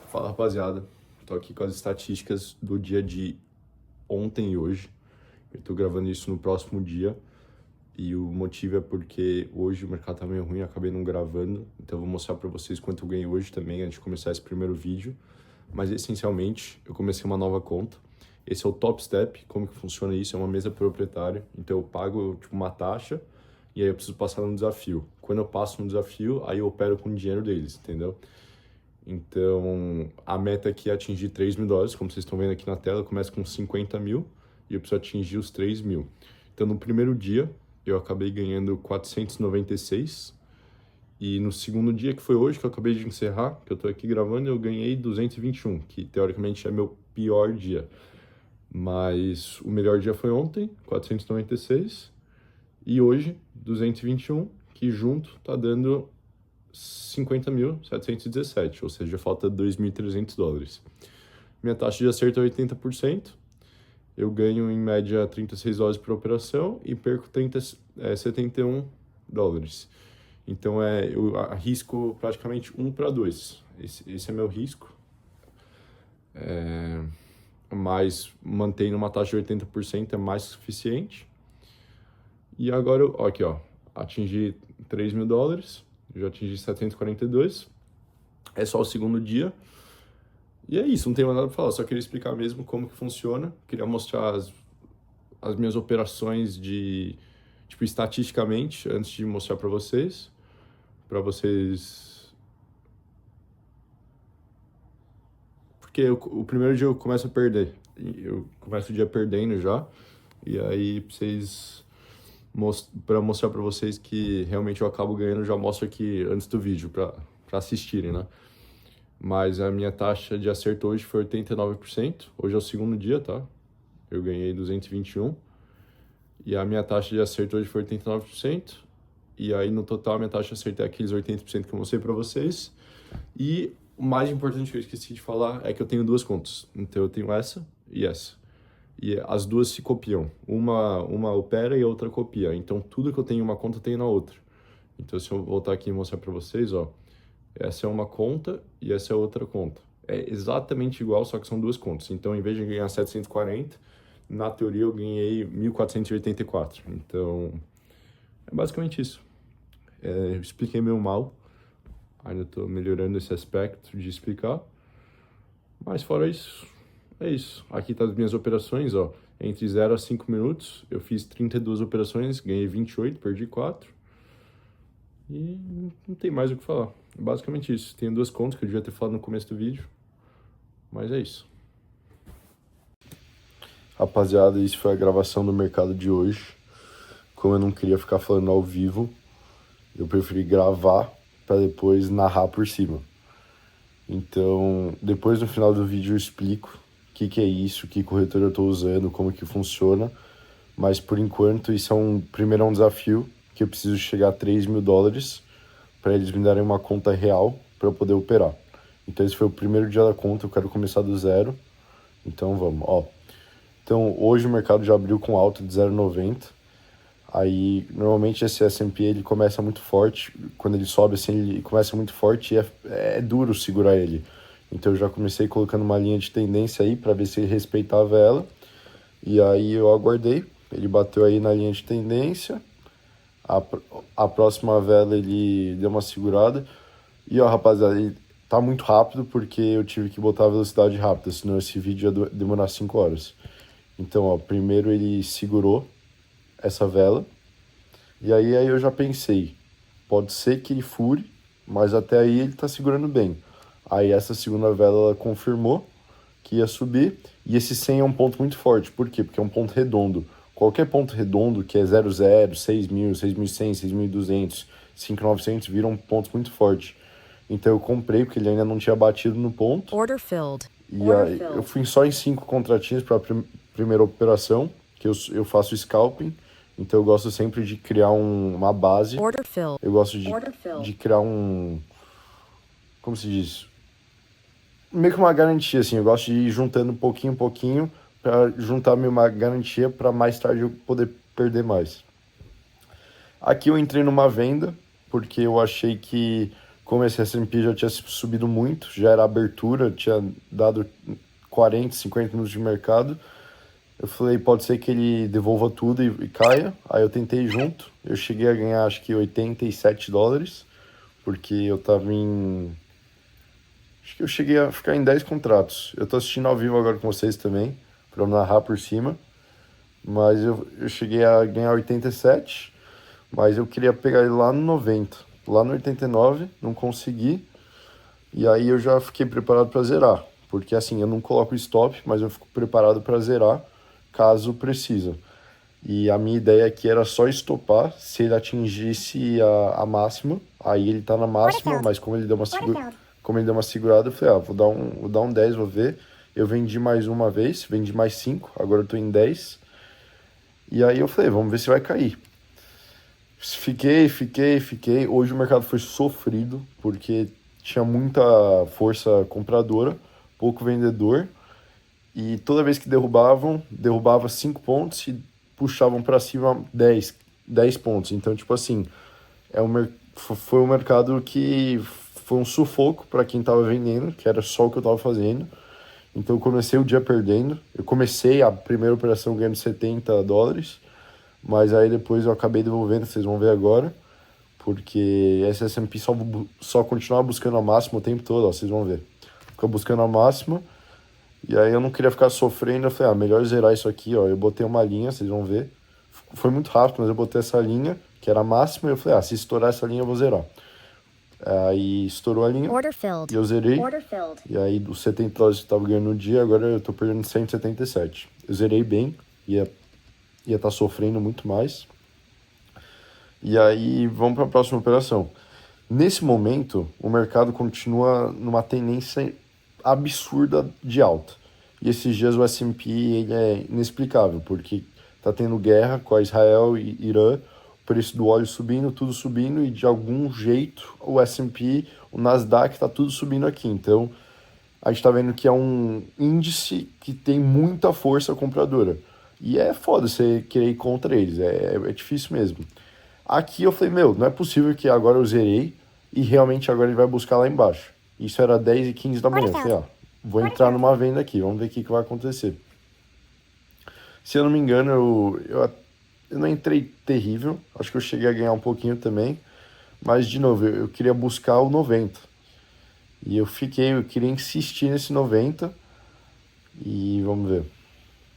Fala, rapaziada. Tô aqui com as estatísticas do dia de ontem e hoje. Eu tô gravando isso no próximo dia. E o motivo é porque hoje o mercado tá meio ruim, eu acabei não gravando. Então eu vou mostrar pra vocês quanto eu ganhei hoje também, antes de começar esse primeiro vídeo. Mas essencialmente, eu comecei uma nova conta. Esse é o Top Step. Como que funciona isso? É uma mesa proprietária. Então eu pago tipo uma taxa e aí eu preciso passar num desafio. Quando eu passo no desafio, aí eu opero com o dinheiro deles, entendeu? Então, a meta aqui é atingir $3.000, como vocês estão vendo aqui na tela, começa com 50 mil e eu preciso atingir os 3 mil. Então, no primeiro dia, eu acabei ganhando 496 e no segundo dia, que foi hoje, que eu acabei de encerrar, que eu tô aqui gravando, eu ganhei 221, que teoricamente é meu pior dia. Mas o melhor dia foi ontem, 496, e hoje, 221, que junto tá dando 50.717, ou seja, falta $2.300. Minha taxa de acerto é 80%, eu ganho em média $36 por operação e perco $71. Então eu arrisco praticamente 1 para 2. Esse é meu risco. Mas mantendo uma taxa de 80% é mais que suficiente. E agora, aqui ó, atingi $3.000, já atingi 742. É só o segundo dia. E é isso, não tem mais nada para falar, só queria explicar mesmo como que funciona. Queria mostrar as minhas operações tipo, estatisticamente, antes de mostrar para vocês. Porque o primeiro dia eu começo a perder. Eu começo o dia perdendo já. E aí, para mostrar para vocês que realmente eu acabo ganhando, já mostro aqui antes do vídeo, para assistirem, né? Mas a minha taxa de acerto hoje foi 89%. Hoje é o segundo dia, tá? Eu ganhei 221. E a minha taxa de acerto hoje foi 89%. E aí, no total, a minha taxa de acerto é aqueles 80% que eu mostrei pra vocês. E o mais importante que eu esqueci de falar é que eu tenho duas contas. Então, eu tenho essa e essa. E as duas se copiam. Uma opera e a outra copia. Então, tudo que eu tenho em uma conta, eu tenho na outra. Então, se eu voltar aqui e mostrar pra vocês, ó. Essa é uma conta e essa é outra conta. É exatamente igual, só que são duas contas. Então, em vez de ganhar 740, na teoria eu ganhei 1.484. Então, é basicamente isso. Eu expliquei meio mal. Ainda estou melhorando esse aspecto de explicar. Mas fora isso, é isso. Aqui tá as minhas operações, ó. Entre 0 a 5 minutos, eu fiz 32 operações, ganhei 28, perdi 4. E não tem mais o que falar. É basicamente isso. Tenho duas contas que eu devia ter falado no começo do vídeo. Mas é isso. Rapaziada, isso foi a gravação do mercado de hoje. Como eu não queria ficar falando ao vivo, eu preferi gravar para depois narrar por cima. Então, depois no final do vídeo eu explico o que é isso, que corretor eu estou usando, como que funciona. Mas por enquanto isso primeiro é um desafio, que eu preciso chegar a $3.000 para eles me darem uma conta real para eu poder operar. Então esse foi o primeiro dia da conta, eu quero começar do zero. Então vamos, ó. Então hoje o mercado já abriu com alta de 0,90. Aí normalmente esse S&P ele começa muito forte, quando ele sobe assim ele começa muito forte e é duro segurar ele. Então eu já comecei colocando uma linha de tendência aí para ver se ele respeitava ela. E aí eu aguardei, ele bateu aí na linha de tendência. A próxima vela ele deu uma segurada. E ó, rapaziada, ele tá muito rápido porque eu tive que botar a velocidade rápida, senão esse vídeo ia demorar 5 horas. Então, ó, primeiro ele segurou essa vela. E aí eu já pensei, pode ser que ele fure, mas até aí ele tá segurando bem. Aí essa segunda vela ela confirmou que ia subir. E esse 100 é um ponto muito forte. Por quê? Porque é um ponto redondo. Qualquer ponto redondo, que é 0,0, 6.000, 6.100, 6.200, 5.900, viram pontos muito fortes. Então eu comprei, porque ele ainda não tinha batido no ponto. Order filled. E aí eu fui só em 5 contratinhos para a primeira operação, que eu faço scalping. Então eu gosto sempre de criar uma base. Order filled. Eu gosto de criar como se diz? Meio que uma garantia, assim. Eu gosto de ir juntando pouquinho em pouquinho para juntar uma garantia para mais tarde eu poder perder mais. Aqui eu entrei numa venda, porque eu achei que como esse S&P já tinha subido muito, já era abertura, tinha dado 40, 50 minutos de mercado, eu falei, pode ser que ele devolva tudo e caia. Aí eu tentei junto, eu cheguei a ganhar acho que $87, porque eu tava em... Acho que eu cheguei a ficar em 10 contratos. Eu tô assistindo ao vivo agora com vocês também, pra eu narrar por cima. Mas eu cheguei a ganhar 87, mas eu queria pegar ele lá no 90. Lá no 89, não consegui. E aí eu já fiquei preparado para zerar. Porque assim, eu não coloco stop, mas eu fico preparado para zerar caso precisa. E a minha ideia aqui era só estopar se ele atingisse a máxima. Aí ele tá na máxima, mas como ele deu uma segurada, eu falei, vou dar um 10, vou ver. Eu vendi mais uma vez, vendi mais 5, agora eu tô em 10. E aí eu falei, vamos ver se vai cair. Fiquei. Hoje o mercado foi sofrido, porque tinha muita força compradora, pouco vendedor. E toda vez que derrubava 5 pontos e puxavam para cima 10 pontos. Então, tipo assim, foi um mercado que foi um sufoco para quem estava vendendo, que era só o que eu estava fazendo. Então, eu comecei o dia perdendo. Eu comecei a primeira operação ganhando $70, mas aí depois eu acabei devolvendo, vocês vão ver agora, porque esse S&P só continuava buscando a máxima o tempo todo, ó, vocês vão ver. Ficou buscando a máxima. E aí eu não queria ficar sofrendo, eu falei, melhor zerar isso aqui, ó. Eu botei uma linha, vocês vão ver. Foi muito rápido, mas eu botei essa linha, que era a máxima, e eu falei, se estourar essa linha eu vou zerar. Aí estourou a linha, e eu zerei. E aí dos $70 que eu tava ganhando no dia, agora eu tô perdendo 177. Eu zerei bem, ia estar sofrendo muito mais. E aí vamos para a próxima operação. Nesse momento, o mercado continua numa tendência absurda de alta. E esses dias o S&P ele é inexplicável, porque tá tendo guerra com a Israel e Irã, o preço do óleo subindo, tudo subindo, e de algum jeito o S&P, o Nasdaq tá tudo subindo aqui. Então, a gente tá vendo que é um índice que tem muita força compradora. E é foda você querer ir contra eles, é difícil mesmo. Aqui eu falei, não é possível que agora eu zerei e realmente agora ele vai buscar lá embaixo. Isso era 10h15 da manhã. Eu falei, vou entrar numa venda aqui, vamos ver o que vai acontecer. Se eu não me engano, eu não entrei terrível, acho que eu cheguei a ganhar um pouquinho também, mas de novo, eu queria buscar o 90. E eu queria insistir nesse 90 e vamos ver.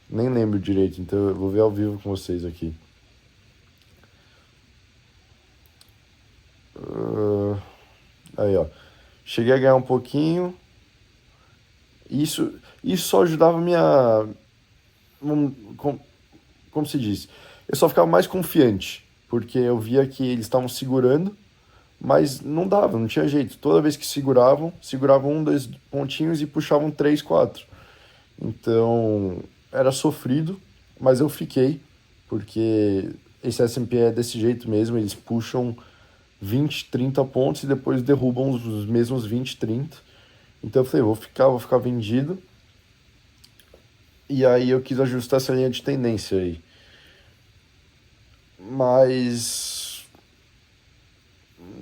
Nem lembro direito, então eu vou ver ao vivo com vocês aqui. Aí, ó. Cheguei a ganhar um pouquinho. Isso só ajudava minha... Como se diz? Eu só ficava mais confiante, porque eu via que eles estavam segurando, mas não dava, não tinha jeito. Toda vez que seguravam 1, 2 pontinhos e puxavam 3, 4. Então, era sofrido, mas eu fiquei, porque esse S&P é desse jeito mesmo, eles puxam 20, 30 pontos e depois derrubam os mesmos 20, 30. Então eu falei, vou ficar vendido. E aí eu quis ajustar essa linha de tendência aí. Mas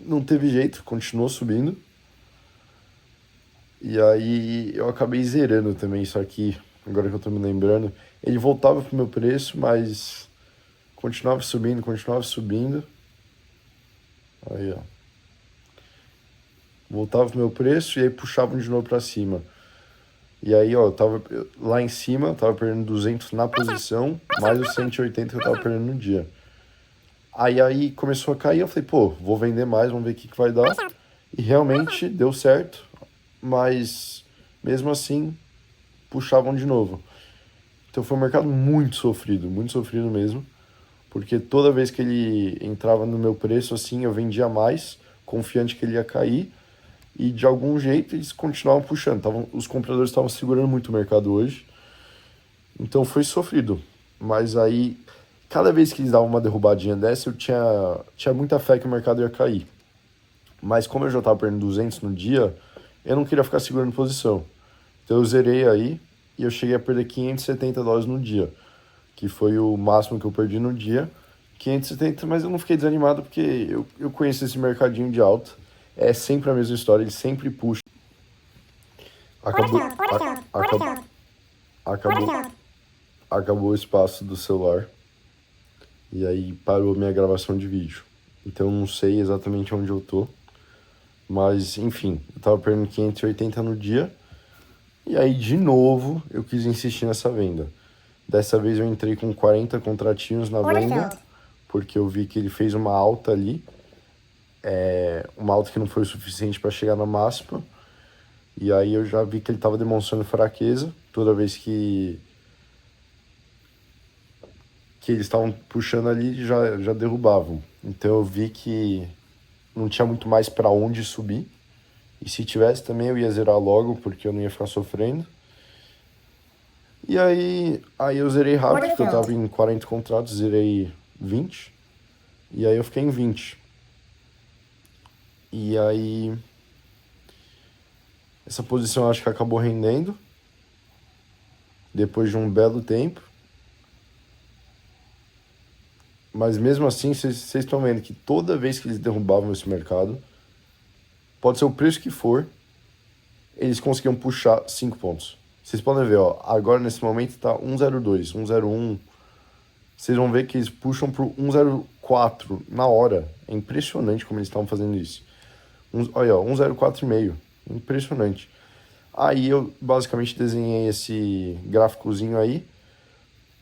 não teve jeito, continuou subindo. E aí eu acabei zerando também isso aqui, agora que eu tô me lembrando. Ele voltava pro meu preço, mas continuava subindo. Aí, ó. Voltava pro meu preço e aí puxavam de novo pra cima. E aí, ó, eu tava lá em cima, eu tava perdendo 200 na posição, mais os 180 que eu tava perdendo no dia. Aí começou a cair, eu falei, vou vender mais, vamos ver o que vai dar. E realmente deu certo, mas mesmo assim, puxavam de novo. Então foi um mercado muito sofrido mesmo, porque toda vez que ele entrava no meu preço, assim, eu vendia mais, confiante que ele ia cair, e de algum jeito eles continuavam puxando. Os compradores estavam segurando muito o mercado hoje, então foi sofrido. Mas aí, cada vez que eles davam uma derrubadinha dessa, eu tinha muita fé que o mercado ia cair. Mas como eu já estava perdendo 200 no dia, eu não queria ficar segurando posição. Então eu zerei aí e eu cheguei a perder $570 no dia, que foi o máximo que eu perdi no dia. 570, mas eu não fiquei desanimado porque eu conheço esse mercadinho de alta. É sempre a mesma história, ele sempre puxa. Acabou, acabou, acabou o espaço do celular e aí parou minha gravação de vídeo. Então eu não sei exatamente onde eu tô, mas enfim, eu tava perdendo 580 no dia e aí de novo eu quis insistir nessa venda. Dessa vez eu entrei com 40 contratinhos na venda, porque eu vi que ele fez uma alta ali, uma alta que não foi o suficiente para chegar na máxima. E aí eu já vi que ele estava demonstrando fraqueza toda vez que eles estavam puxando ali, já derrubavam. Então eu vi que não tinha muito mais para onde subir. E se tivesse também eu ia zerar logo, porque eu não ia ficar sofrendo. E aí eu zerei rápido, porque eu tava em 40 contratos, zerei 20. E aí eu fiquei em 20. E aí essa posição acho que acabou rendendo depois de um belo tempo. Mas mesmo assim, vocês estão vendo que toda vez que eles derrubavam esse mercado, pode ser o preço que for, eles conseguiam puxar 5 pontos. Vocês podem ver, ó, agora nesse momento tá 1,02, 1,01. Vocês vão ver que eles puxam pro 1,04 na hora. É impressionante como eles estavam fazendo isso. Olha, ó, 1,04,5. Impressionante. Aí eu basicamente desenhei esse gráficozinho aí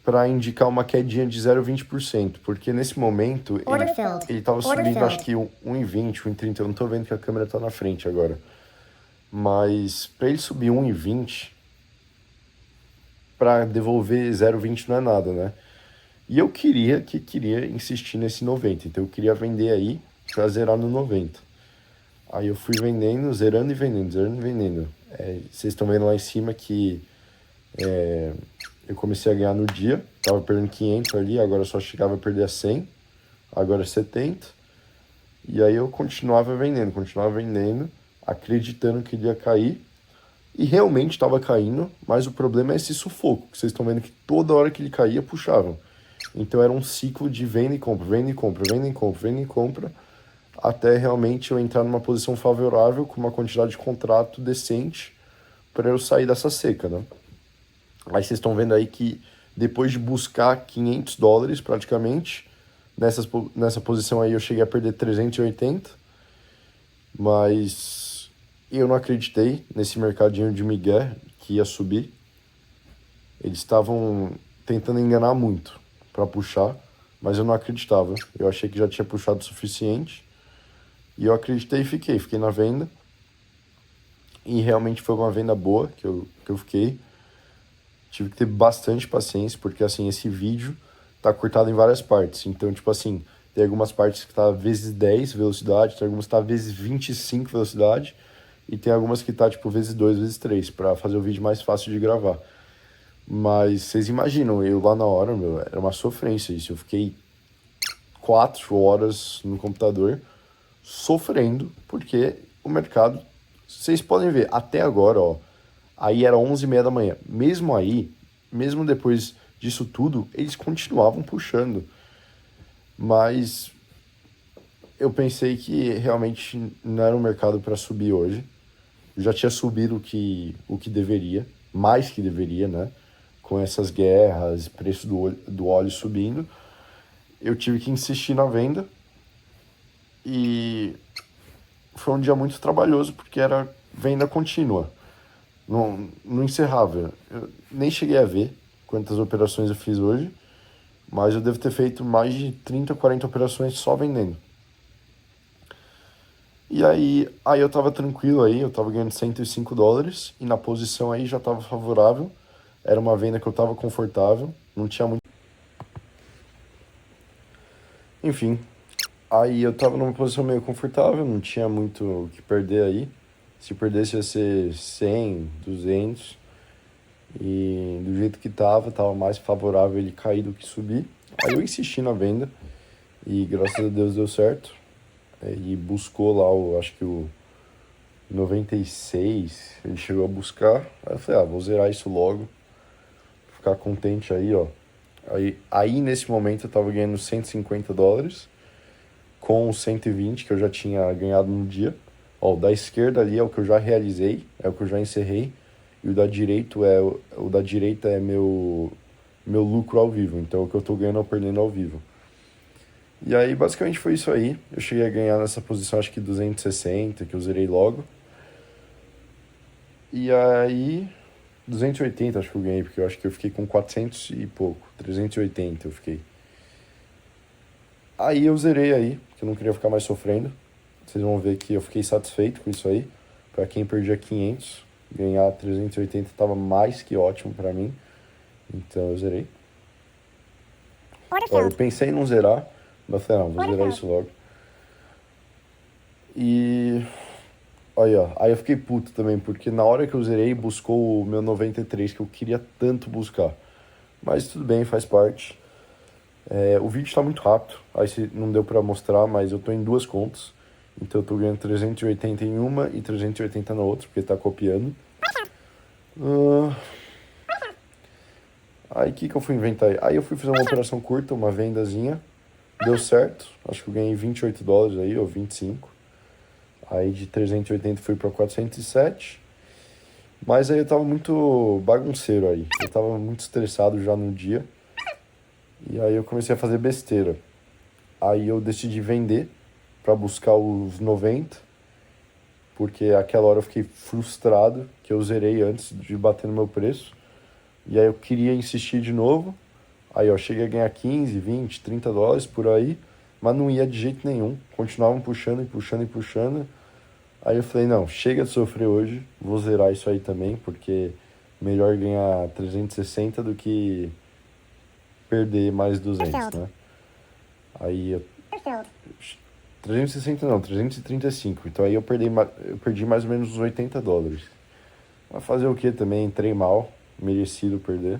para indicar uma quedinha de 0,20%, porque nesse momento ele tava subindo acho que 1,20, 1,30, eu não tô vendo que a câmera tá na frente agora. Mas para ele subir 1,20, para devolver 0,20 não é nada, né? E eu queria insistir nesse 90, então eu queria vender aí para zerar no 90. Aí eu fui vendendo, zerando e vendendo, zerando e vendendo. Vocês estão vendo lá em cima que eu comecei a ganhar no dia, tava perdendo 500 ali, agora só chegava a perder a 100, agora 70. E aí eu continuava vendendo, acreditando que ele ia cair. E realmente estava caindo, mas o problema é esse sufoco, que vocês estão vendo que toda hora que ele caía, puxavam. Então era um ciclo de venda e compra, venda e compra, venda e compra, venda e compra, até realmente eu entrar numa posição favorável, com uma quantidade de contrato decente, para eu sair dessa seca, né? Aí vocês estão vendo aí que depois de buscar $500 praticamente, nessa posição aí eu cheguei a perder 380, mas eu não acreditei nesse mercadinho de migué que ia subir. Eles estavam tentando enganar muito para puxar, mas eu não acreditava. Eu achei que já tinha puxado o suficiente e eu acreditei e fiquei na venda. E realmente foi uma venda boa que eu fiquei. Tive que ter bastante paciência, porque assim, esse vídeo tá cortado em várias partes. Então, tipo assim, tem algumas partes que tá vezes 10 velocidade, tem algumas que tá vezes 25 velocidade, e tem algumas que tá tipo vezes 2, vezes 3, para fazer o vídeo mais fácil de gravar. Mas vocês imaginam, eu lá na hora, meu, era uma sofrência isso. Eu fiquei 4 horas no computador sofrendo, porque o mercado, vocês podem ver, até agora, ó, aí era 11h30 da manhã. Mesmo aí, mesmo depois disso tudo, eles continuavam puxando. Mas eu pensei que realmente não era um mercado para subir hoje. Já tinha subido o que deveria, mais que deveria, né? Com essas guerras, preço do óleo subindo. Eu tive que insistir na venda. E foi um dia muito trabalhoso, porque era venda contínua. Não encerrava. Eu nem cheguei a ver quantas operações eu fiz hoje, mas eu devo ter feito mais de 30, 40 operações só vendendo. E aí eu tava tranquilo aí, eu tava ganhando $105 e na posição aí já tava favorável. Era uma venda que eu tava confortável, não tinha muito. Enfim, aí eu tava numa posição meio confortável, não tinha muito o que perder aí. Se perdesse ia ser 100, 200. E do jeito que tava mais favorável ele cair do que subir. Aí eu insisti na venda e graças a Deus deu certo. E buscou lá, acho que o 96, ele chegou a buscar. Aí eu falei, vou zerar isso logo, ficar contente aí, ó. Aí nesse momento eu tava ganhando $150 com os 120 que eu já tinha ganhado no dia. Ó, o da esquerda ali é o que eu já realizei, é o que eu já encerrei, e o da direita é meu lucro ao vivo, então é o que eu tô ganhando ou perdendo ao vivo. E aí, basicamente foi isso aí. Eu cheguei a ganhar nessa posição, acho que 260, que eu zerei logo. E aí, 280 acho que eu ganhei, porque eu acho que eu fiquei com 400 e pouco, 380 eu fiquei. Aí eu zerei aí, porque eu não queria ficar mais sofrendo. Vocês vão ver que eu fiquei satisfeito com isso aí. Pra quem perdia 500, ganhar 380 tava mais que ótimo pra mim. Então eu zerei. Ó, eu pensei em não zerar, mas falei, não, vou zerar isso logo. E aí, ó, aí eu fiquei puto também, porque na hora que eu zerei, buscou o meu 93, que eu queria tanto buscar. Mas tudo bem, faz parte. É, o vídeo tá muito rápido, aí não deu pra mostrar, mas eu tô em duas contas. Então eu tô ganhando 380 em uma e 380 na outra, porque tá copiando. Aí o que eu fui inventar aí? Aí eu fui fazer uma operação curta, uma vendazinha. Deu certo, acho que eu ganhei $28 aí, ou 25. Aí de 380 fui pra 407. Mas aí eu tava muito bagunceiro aí. Eu tava muito estressado já no dia. E aí eu comecei a fazer besteira. Aí eu decidi vender pra buscar os 90. Porque aquela hora eu fiquei frustrado, que eu zerei antes de bater no meu preço. E aí eu queria insistir de novo. Aí, ó, cheguei a ganhar 15, 20, $30 por aí, mas não ia de jeito nenhum. Continuavam puxando e puxando e puxando. Aí eu falei, não, chega de sofrer hoje, vou zerar isso aí também, porque melhor ganhar 360 do que perder mais 200, né? Aí eu... 360 não, 335. Então aí eu perdi mais ou menos uns $80. Mas fazer o que também? Entrei mal, merecido perder.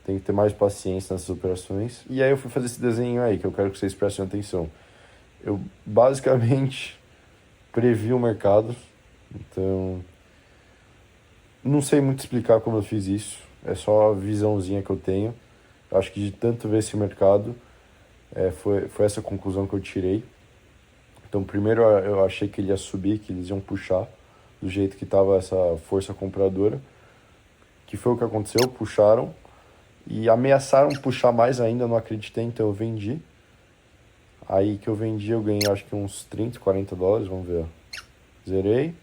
Tem que ter mais paciência nessas operações. E aí eu fui fazer esse desenho aí, que eu quero que vocês prestem atenção. Eu basicamente previ o mercado, então não sei muito explicar como eu fiz isso. É só a visãozinha que eu tenho. Eu acho que de tanto ver esse mercado, foi essa conclusão que eu tirei. Então primeiro eu achei que ele ia subir, que eles iam puxar do jeito que estava essa força compradora. Que foi o que aconteceu, puxaram. E ameaçaram puxar mais ainda, eu não acreditei, então eu vendi. Aí que eu vendi, eu ganhei acho que uns 30, $40, vamos ver. Zerei.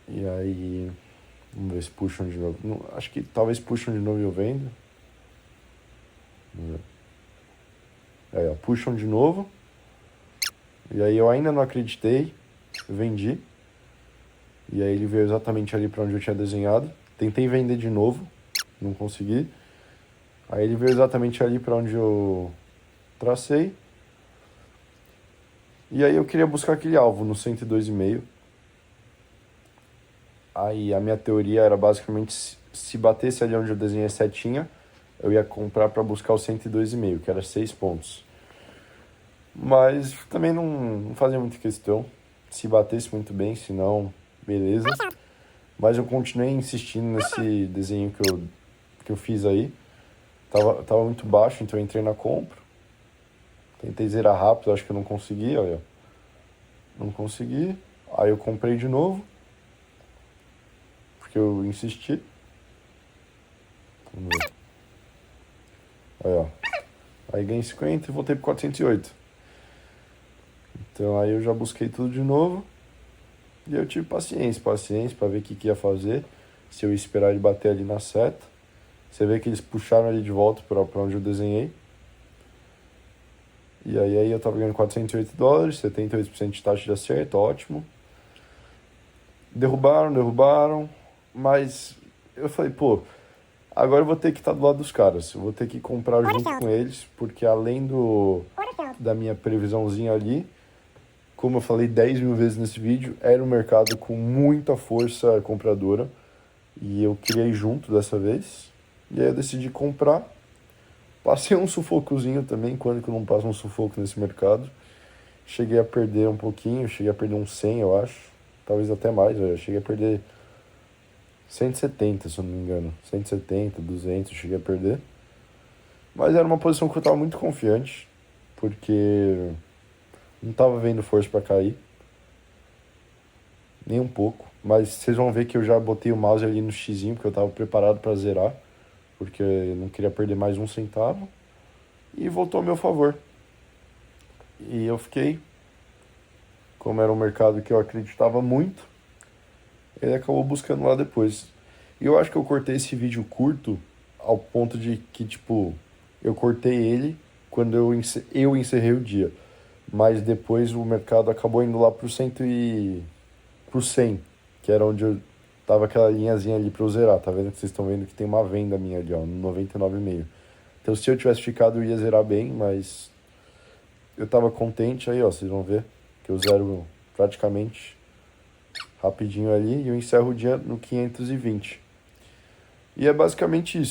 E aí, vamos ver se puxam de novo. Acho que talvez puxam de novo e eu vendo. Vamos ver. Aí, ó, puxam de novo. E aí eu ainda não acreditei, vendi. E aí ele veio exatamente ali para onde eu tinha desenhado. Tentei vender de novo, não consegui. Aí ele veio exatamente ali para onde eu tracei. E aí eu queria buscar aquele alvo no 102,5. Aí a minha teoria era basicamente se batesse ali onde eu desenhei setinha, eu ia comprar para buscar o 102,5, que era 6 pontos. Mas também não fazia muita questão. Se batesse muito bem, se não, beleza. Mas eu continuei insistindo nesse desenho que eu fiz aí. Tava muito baixo, então eu entrei na compra. Tentei zerar rápido, acho que eu não consegui, olha. Não consegui. Aí eu comprei de novo. Porque eu insisti. Vamos ver. Aí, ó. Aí ganhei 50 e voltei pro 408. Então aí eu já busquei tudo de novo. E eu tive paciência para ver o que ia fazer. Se eu ia esperar ele bater ali na seta. Você vê que eles puxaram ali de volta para onde eu desenhei. E aí eu tava ganhando $408, 78% de taxa de acerto, ótimo. Derrubaram, mas eu falei, pô, agora eu vou ter que estar do lado dos caras. Eu vou ter que comprar junto com eles, porque além da minha previsãozinha ali, como eu falei 10 mil vezes nesse vídeo, era um mercado com muita força compradora. E eu queria ir junto dessa vez. E aí eu decidi comprar. Passei um sufocozinho também, quando que eu não passo um sufoco nesse mercado. Cheguei a perder um pouquinho, cheguei a perder uns 100, eu acho. Talvez até mais, eu cheguei a perder 170, se eu não me engano. 170, 200, eu cheguei a perder. Mas era uma posição que eu estava muito confiante, porque Não tava vendo força para cair, nem um pouco. Mas vocês vão ver que eu já botei o mouse ali no xizinho, porque eu tava preparado para zerar, porque eu não queria perder mais um centavo. E voltou a meu favor. E eu fiquei, como era um mercado que eu acreditava muito, ele acabou buscando lá depois. E eu acho que eu cortei esse vídeo curto ao ponto de que, tipo, eu cortei ele quando eu encerrei o dia. Mas depois o mercado acabou indo lá pro 100, que era onde eu tava aquela linhazinha ali pra eu zerar. Tá vendo que vocês estão vendo que tem uma venda minha ali, ó, no 99,5. Então se eu tivesse ficado, eu ia zerar bem, mas eu tava contente aí, ó, vocês vão ver que eu zero praticamente rapidinho ali e eu encerro o dia no 520. E é basicamente isso.